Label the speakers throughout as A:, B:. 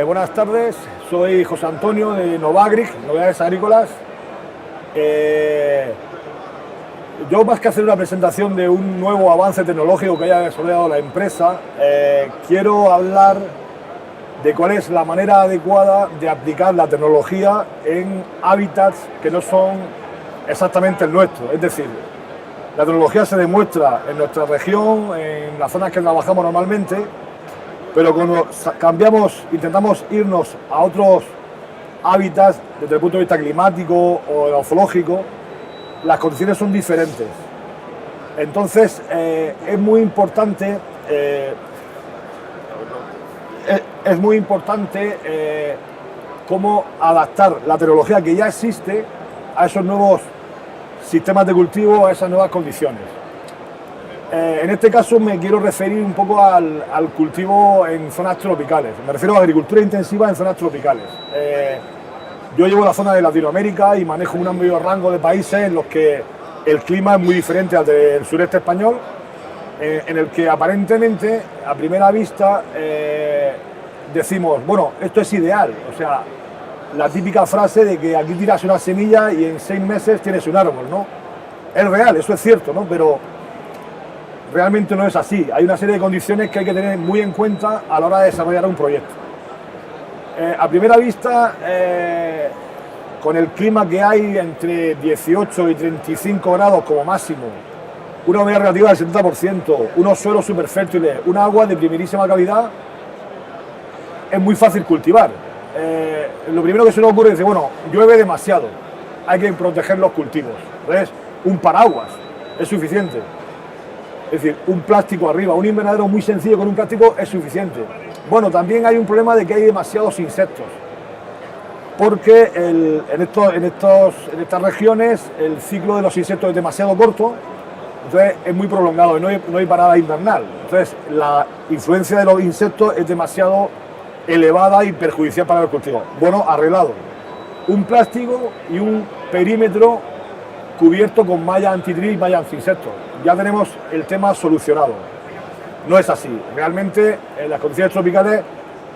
A: Buenas tardes, soy José Antonio de Novagric, Novedades Agrícolas. Yo, más que hacer una presentación de un nuevo avance tecnológico que haya desarrollado la empresa, quiero hablar de cuál es la manera adecuada de aplicar la tecnología en hábitats que no son exactamente el nuestro. Es decir, la tecnología se demuestra en nuestra región, en las zonas que trabajamos normalmente, pero cuando cambiamos, intentamos irnos a otros hábitats desde el punto de vista climático o ecológico, las condiciones son diferentes. Entonces es muy importante cómo adaptar la tecnología que ya existe a esos nuevos sistemas de cultivo, a esas nuevas condiciones. En este caso me quiero referir un poco al cultivo en zonas tropicales. Me refiero a la agricultura intensiva en zonas tropicales. Yo llevo la zona de Latinoamérica y manejo un amplio rango de países en los que el clima es muy diferente al del sureste español, en el que aparentemente, a primera vista, decimos, bueno, esto es ideal. O sea, la típica frase de que aquí tiras una semilla y en 6 meses tienes un árbol, ¿no? Es real, eso es cierto, ¿no? Pero realmente no es así. Hay una serie de condiciones que hay que tener muy en cuenta a la hora de desarrollar un proyecto. A primera vista, con el clima que hay entre 18 y 35 grados como máximo, una humedad relativa del 70%, unos suelos súper fértiles, un agua de primerísima calidad, es muy fácil cultivar. Lo primero que se nos ocurre es decir, bueno, llueve demasiado, hay que proteger los cultivos. Entonces, un paraguas es suficiente. Es decir, un plástico arriba, un invernadero muy sencillo con un plástico es suficiente. Bueno, también hay un problema de que hay demasiados insectos, porque en estas regiones el ciclo de los insectos es demasiado corto, entonces es muy prolongado y no hay parada invernal. Entonces la influencia de los insectos es demasiado elevada y perjudicial para el cultivo. Bueno, arreglado. Un plástico y un perímetro cubierto con malla antidrill y malla anti-insectos. Ya tenemos el tema solucionado. No es así. Realmente las condiciones tropicales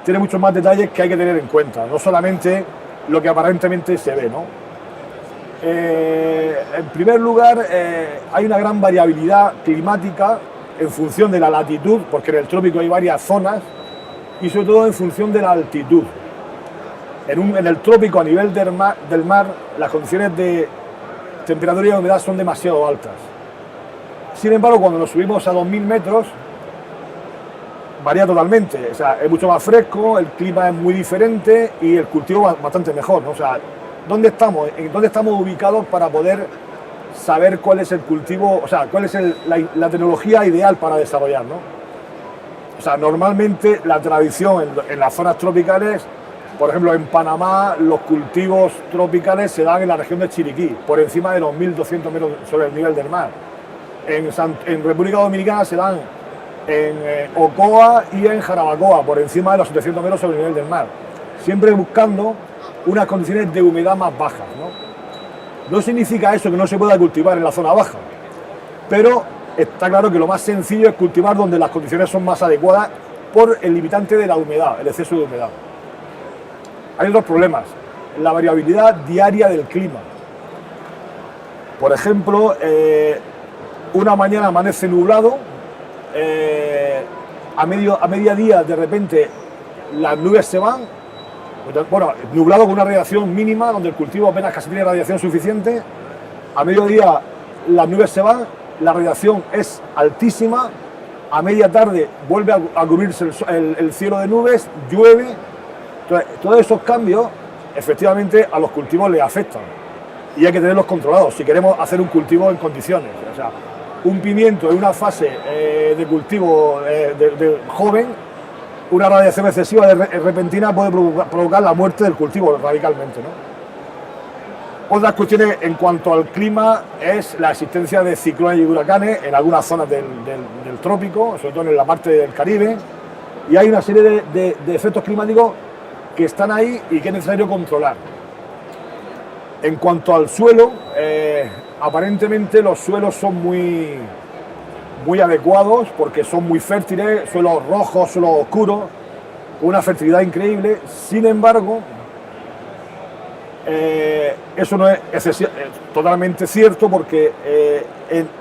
A: tienen muchos más detalles que hay que tener en cuenta, no solamente lo que aparentemente se ve, ¿no? En primer lugar, hay una gran variabilidad climática en función de la latitud, porque en el trópico hay varias zonas, y sobre todo en función de la altitud. En el trópico, a nivel del mar, las condiciones de temperatura y humedad son demasiado altas. Sin embargo, cuando nos subimos a 2000 metros, varía totalmente. O sea, es mucho más fresco, el clima es muy diferente y el cultivo es bastante mejor, ¿no? O sea, ¿dónde estamos? ¿En dónde estamos ubicados para poder saber cuál es el cultivo, o sea, cuál es la tecnología ideal para desarrollar, ¿no? O sea, normalmente la tradición en las zonas tropicales, por ejemplo, en Panamá, los cultivos tropicales se dan en la región de Chiriquí, por encima de los 1200 metros sobre el nivel del mar. En República Dominicana se dan en Ocoa y en Jarabacoa, por encima de los 700 metros sobre el nivel del mar, siempre buscando unas condiciones de humedad más bajas, ¿no? No significa eso que no se pueda cultivar en la zona baja, pero está claro que lo más sencillo es cultivar donde las condiciones son más adecuadas por el limitante de la humedad, el exceso de humedad. Hay otros problemas, la variabilidad diaria del clima. Por ejemplo, una mañana amanece nublado, a mediodía de repente las nubes se van, bueno, nublado con una radiación mínima, donde el cultivo apenas casi tiene radiación suficiente. A mediodía las nubes se van, la radiación es altísima, a media tarde vuelve a cubrirse el cielo de nubes, llueve. Entonces, todos esos cambios efectivamente a los cultivos les afectan y hay que tenerlos controlados si queremos hacer un cultivo en condiciones. O sea, un pimiento en una fase de cultivo de joven, una radiación excesiva repentina puede provocar la muerte del cultivo radicalmente, ¿no? Otras cuestiones en cuanto al clima es la existencia de ciclones y huracanes en algunas zonas del trópico, sobre todo en la parte del Caribe, y hay una serie de efectos climáticos que están ahí y que es necesario controlar. En cuanto al suelo, aparentemente los suelos son muy adecuados porque son muy fértiles, suelos rojos, suelos oscuros, una fertilidad increíble. Sin embargo, eso no es totalmente cierto, porque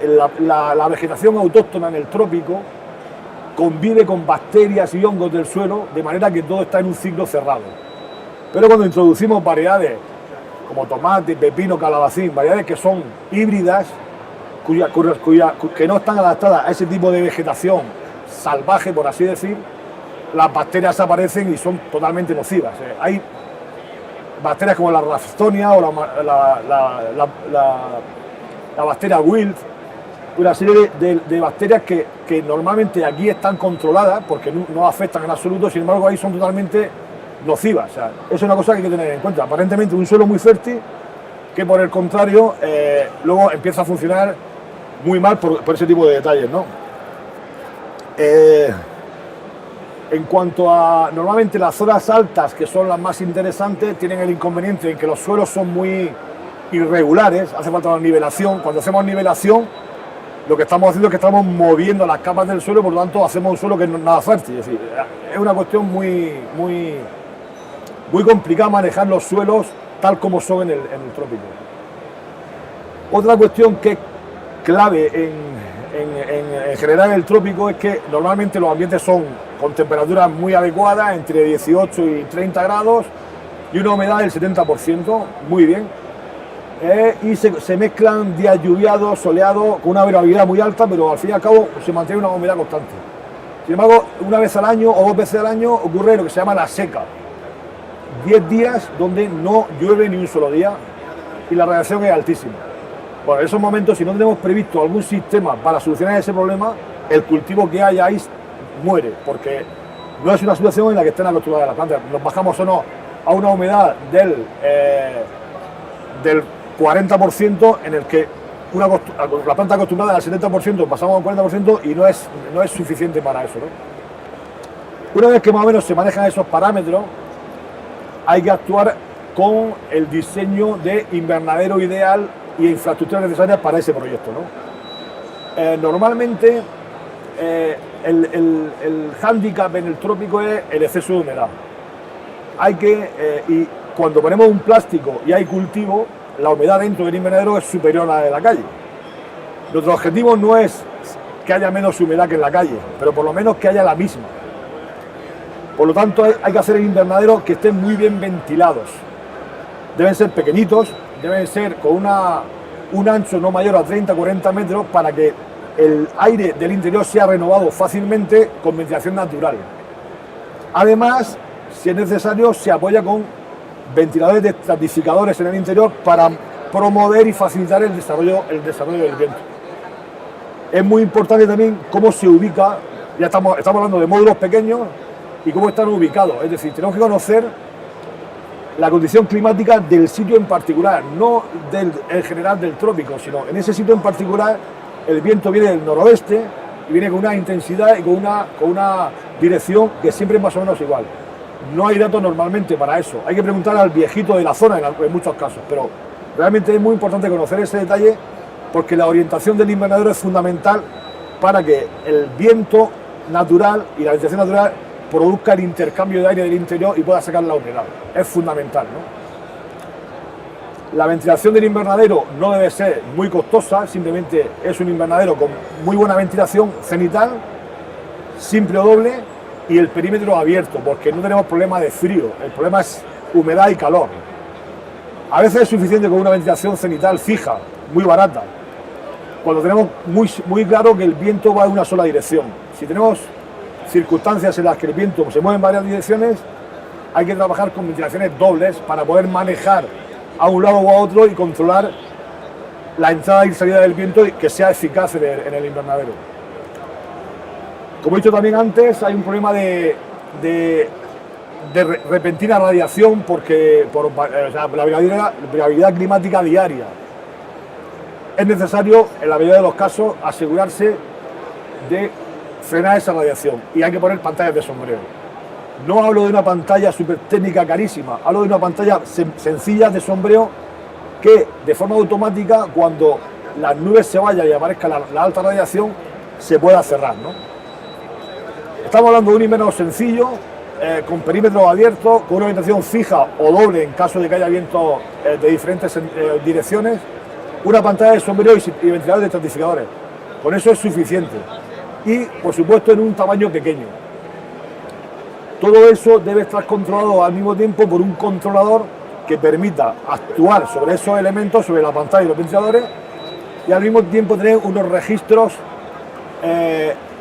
A: la vegetación autóctona en el trópico convive con bacterias y hongos del suelo, de manera que todo está en un ciclo cerrado. Pero cuando introducimos variedades como tomate, pepino, calabacín, variedades que son híbridas, que no están adaptadas a ese tipo de vegetación salvaje, por así decir, las bacterias aparecen y son totalmente nocivas. Hay bacterias como la Ralstonia o la bacteria Wild, una serie de bacterias que normalmente aquí están controladas porque no afectan en absoluto, sin embargo ahí son totalmente nocivas. O sea, eso es una cosa que hay que tener en cuenta. Aparentemente un suelo muy fértil que, por el contrario, luego empieza a funcionar muy mal por ese tipo de detalles, ¿no? En cuanto a, normalmente las zonas altas, que son las más interesantes, tienen el inconveniente en que los suelos son muy irregulares, hace falta una nivelación. Cuando hacemos nivelación, lo que estamos haciendo es que estamos moviendo las capas del suelo, por lo tanto hacemos un suelo que no es nada fértil. Es decir, es una cuestión muy complicada manejar los suelos tal como son en el trópico. Otra cuestión que es clave en general en el trópico es que normalmente los ambientes son con temperaturas muy adecuadas, entre 18 y 30 grados, y una humedad del 70%, muy bien. Y se mezclan días lluviados, soleados, con una variabilidad muy alta, pero al fin y al cabo se mantiene una humedad constante. Sin embargo, una vez al año o 2 veces al año ocurre lo que se llama la seca. 10 días donde no llueve ni un solo día y la radiación es altísima. Bueno, en esos momentos, si no tenemos previsto algún sistema para solucionar ese problema, el cultivo que haya ahí muere, porque no es una situación en la que estén acostumbradas las plantas. Nos bajamos o no a una humedad del 40%, en el que la planta acostumbrada al 70% pasamos al 40% y no es suficiente para eso, ¿no? Una vez que más o menos se manejan esos parámetros, hay que actuar con el diseño de invernadero ideal y infraestructuras necesarias para ese proyecto, ¿no? Normalmente el hándicap en el trópico es el exceso de humedad. Y cuando ponemos un plástico y hay cultivo, la humedad dentro del invernadero es superior a la de la calle. Nuestro objetivo no es que haya menos humedad que en la calle, pero por lo menos que haya la misma. Por lo tanto, hay que hacer el invernadero que estén muy bien ventilados. Deben ser pequeñitos, deben ser con un ancho no mayor a 30-40 metros para que el aire del interior sea renovado fácilmente con ventilación natural. Además, si es necesario, se apoya con ventiladores de estratificadores en el interior para promover y facilitar el desarrollo del viento. Es muy importante también cómo se ubica, ya estamos hablando de módulos pequeños y cómo están ubicados, es decir, tenemos que conocer la condición climática del sitio en particular, no en general del trópico, sino en ese sitio en particular el viento viene del noroeste y viene con una intensidad y con una dirección que siempre es más o menos igual. No hay datos normalmente para eso, hay que preguntar al viejito de la zona en muchos casos, pero realmente es muy importante conocer ese detalle porque la orientación del invernadero es fundamental para que el viento natural y la ventilación natural produzca el intercambio de aire del interior y pueda sacar la humedad. Es fundamental, ¿no? La ventilación del invernadero no debe ser muy costosa, simplemente es un invernadero con muy buena ventilación cenital, simple o doble, y el perímetro abierto, porque no tenemos problema de frío, el problema es humedad y calor. A veces es suficiente con una ventilación cenital fija, muy barata, cuando tenemos muy claro que el viento va en una sola dirección. Si tenemos circunstancias en las que el viento se mueve en varias direcciones, hay que trabajar con ventilaciones dobles para poder manejar a un lado o a otro y controlar la entrada y salida del viento y que sea eficaz en el invernadero. Como he dicho también antes, hay un problema de repentina radiación por la variabilidad climática diaria. Es necesario, en la mayoría de los casos, asegurarse de frenar esa radiación y hay que poner pantallas de sombreo. No hablo de una pantalla súper técnica carísima, hablo de una pantalla sencilla de sombreo que de forma automática, cuando las nubes se vayan y aparezca la alta radiación, se pueda cerrar, ¿no? Estamos hablando de un invernadero sencillo, con perímetros abiertos, con una orientación fija o doble en caso de que haya viento de diferentes direcciones, una pantalla de sombrero y ventiladores de estratificadores. Con eso es suficiente. Y, por supuesto, en un tamaño pequeño. Todo eso debe estar controlado al mismo tiempo por un controlador que permita actuar sobre esos elementos, sobre la pantalla y los ventiladores, y al mismo tiempo tener unos registros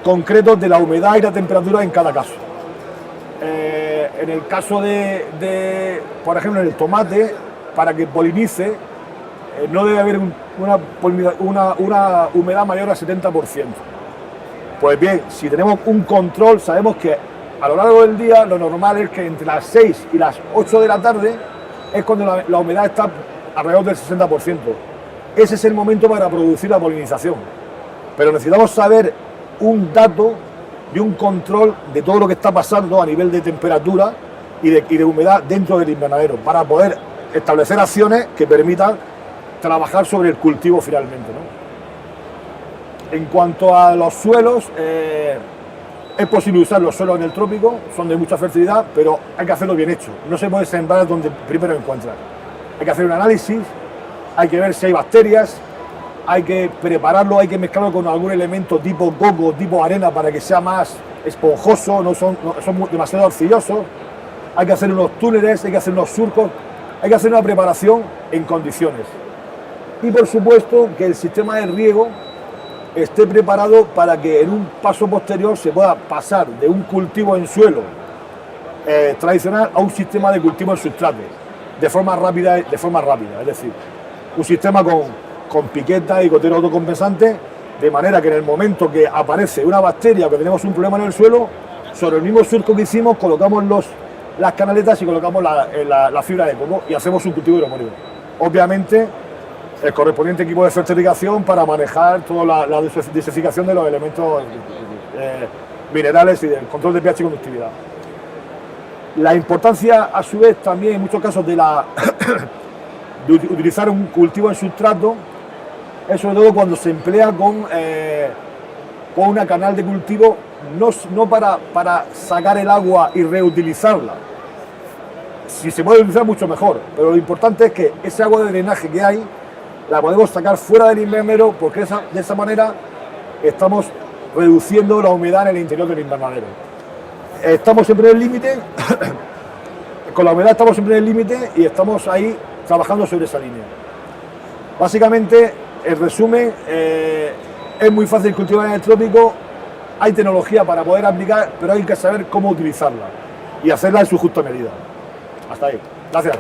A: concretos de la humedad y la temperatura en cada caso. En el caso por ejemplo, en el tomate, para que polinice, no debe haber una humedad mayor al 70%. Pues bien, si tenemos un control, sabemos que a lo largo del día lo normal es que entre las 6 y las 8 de la tarde es cuando la humedad está alrededor del 60%. Ese es el momento para producir la polinización. Pero necesitamos saber un dato y un control de todo lo que está pasando a nivel de temperatura y de humedad dentro del invernadero para poder establecer acciones que permitan trabajar sobre el cultivo finalmente, ¿no? En cuanto a los suelos, es posible usar los suelos en el trópico, son de mucha fertilidad, pero hay que hacerlo bien hecho. No se puede sembrar donde primero encuentras. Hay que hacer un análisis, hay que ver si hay bacterias, hay que prepararlo, hay que mezclarlo con algún elemento tipo coco, tipo arena, para que sea más esponjoso, no son demasiado arcillosos. Hay que hacer unos túneles, hay que hacer unos surcos, hay que hacer una preparación en condiciones. Y por supuesto que el sistema de riego esté preparado para que en un paso posterior se pueda pasar de un cultivo en suelo tradicional a un sistema de cultivo en sustrato de forma rápida, es decir, un sistema con piqueta y gotero autocompensante, de manera que en el momento que aparece una bacteria o que tenemos un problema en el suelo, sobre el mismo surco que hicimos colocamos las canaletas y colocamos la fibra de coco y hacemos un cultivo hidropónico. Obviamente el correspondiente equipo de fertilización para manejar toda la dosificación de los elementos minerales y del control de pH y conductividad. La importancia, a su vez, también en muchos casos de utilizar un cultivo en sustrato es sobre todo cuando se emplea con una canal de cultivo, no para sacar el agua y reutilizarla. Si se puede utilizar, mucho mejor, pero lo importante es que ese agua de drenaje que hay la podemos sacar fuera del invernadero, porque de esa manera estamos reduciendo la humedad en el interior del invernadero. Estamos siempre en el límite, con la humedad estamos siempre en el límite y estamos ahí trabajando sobre esa línea. Básicamente, el resumen, es muy fácil cultivar en el trópico, hay tecnología para poder aplicar, pero hay que saber cómo utilizarla y hacerla en su justa medida. Hasta ahí. Gracias.